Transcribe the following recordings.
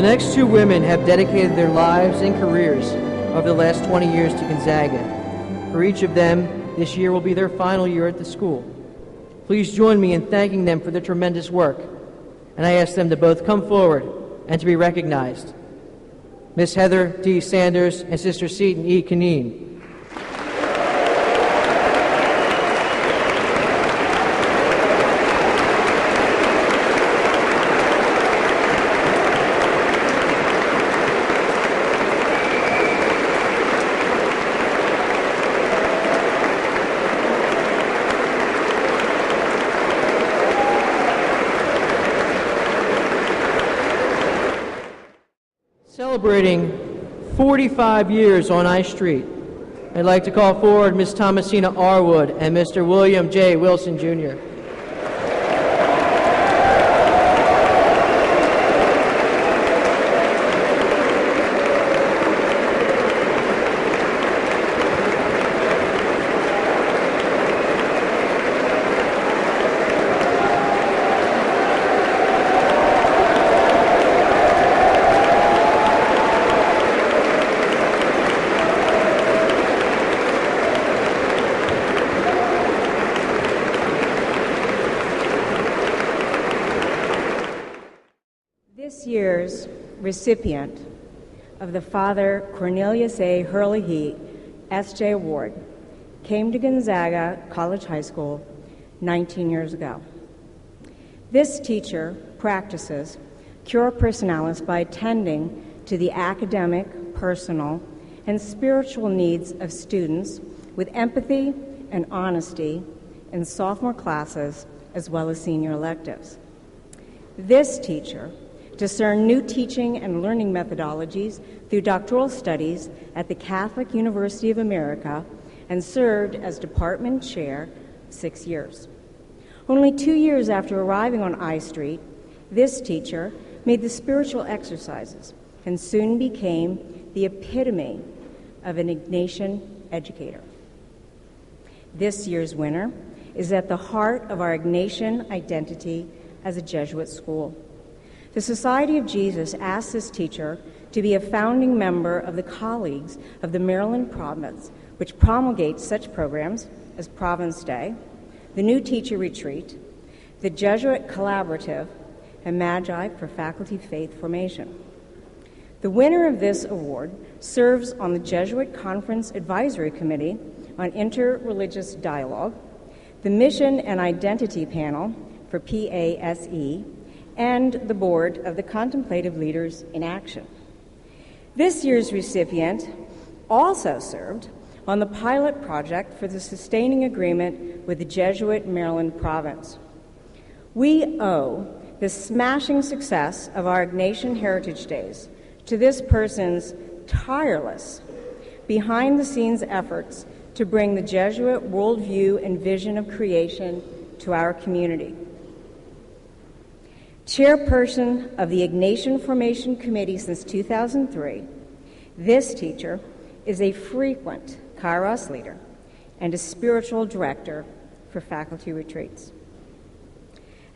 next two women have dedicated their lives and careers over the last 20 years to Gonzaga. For each of them, this year will be their final year at the school. Please join me in thanking them for their tremendous work, and I ask them to both come forward and to be recognized. Miss Heather D. Sanders and Sister Seton E. Kaneen. Celebrating 45 years on I Street, I'd like to call forward Miss Thomasina Arwood and Mr. William J. Wilson, Jr. This year's recipient of the Father Cornelius A. Herlihy S.J. Award came to Gonzaga College High School 19 years ago. This teacher practices cura personalis by attending to the academic, personal, and spiritual needs of students with empathy and honesty in sophomore classes as well as senior electives. This teacher discerned new teaching and learning methodologies through doctoral studies at the Catholic University of America and served as department chair 6 years. Only 2 years after arriving on I Street, this teacher made the spiritual exercises and soon became the epitome of an Ignatian educator. This year's winner is at the heart of our Ignatian identity as a Jesuit school. The Society of Jesus asked this teacher to be a founding member of the Colleagues of the Maryland Province, which promulgates such programs as Province Day, the New Teacher Retreat, the Jesuit Collaborative, and Magi for Faculty Faith Formation. The winner of this award serves on the Jesuit Conference Advisory Committee on Interreligious Dialogue, the Mission and Identity Panel for PASE, and the board of the Contemplative Leaders in Action. This year's recipient also served on the pilot project for the sustaining agreement with the Jesuit Maryland Province. We owe the smashing success of our Ignatian Heritage Days to this person's tireless, behind-the-scenes efforts to bring the Jesuit worldview and vision of creation to our community. Chairperson of the Ignatian Formation Committee since 2003, this teacher is a frequent Kairos leader and a spiritual director for faculty retreats.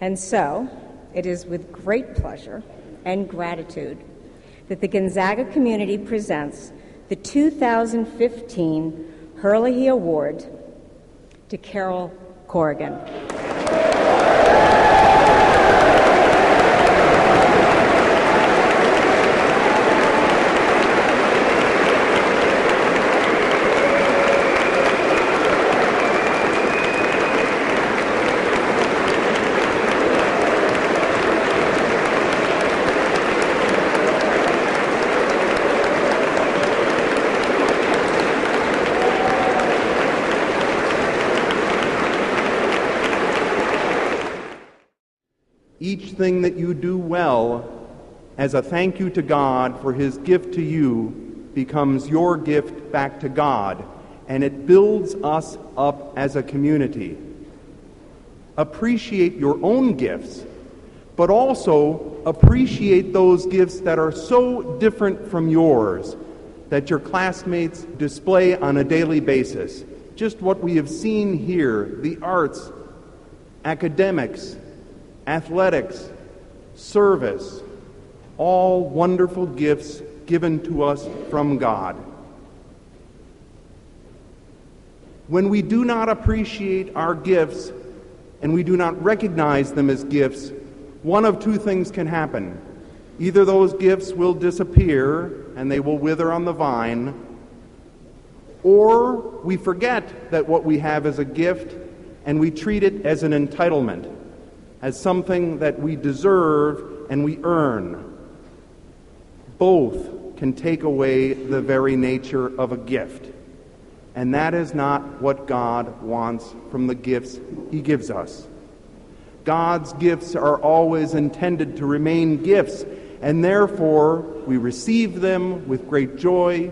And so, it is with great pleasure and gratitude that the Gonzaga community presents the 2015 Herlihy Award to Carol Corrigan. Each thing that you do well, as a thank you to God for His gift to you, becomes your gift back to God, and it builds us up as a community. Appreciate your own gifts, but also appreciate those gifts that are so different from yours that your classmates display on a daily basis. Just what we have seen here, the arts, academics, athletics, service, all wonderful gifts given to us from God. When we do not appreciate our gifts and we do not recognize them as gifts, one of two things can happen. Either those gifts will disappear and they will wither on the vine, or we forget that what we have is a gift and we treat it as an entitlement, as something that we deserve and we earn. Both can take away the very nature of a gift. And that is not what God wants from the gifts He gives us. God's gifts are always intended to remain gifts, and therefore we receive them with great joy,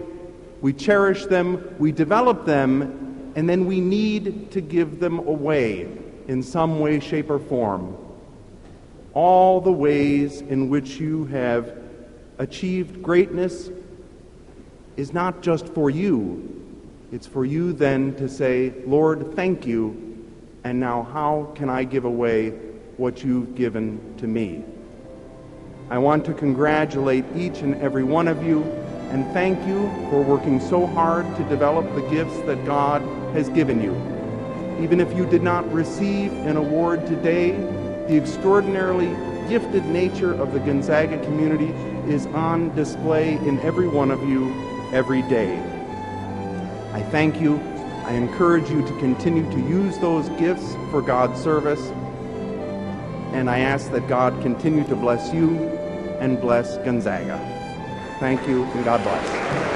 we cherish them, we develop them, and then we need to give them away in some way, shape, or form. All the ways in which you have achieved greatness is not just for you. It's for you then to say, Lord, thank you, and now how can I give away what you've given to me? I want to congratulate each and every one of you and thank you for working so hard to develop the gifts that God has given you. Even if you did not receive an award today, the extraordinarily gifted nature of the Gonzaga community is on display in every one of you every day. I thank you. I encourage you to continue to use those gifts for God's service. And I ask that God continue to bless you and bless Gonzaga. Thank you, and God bless.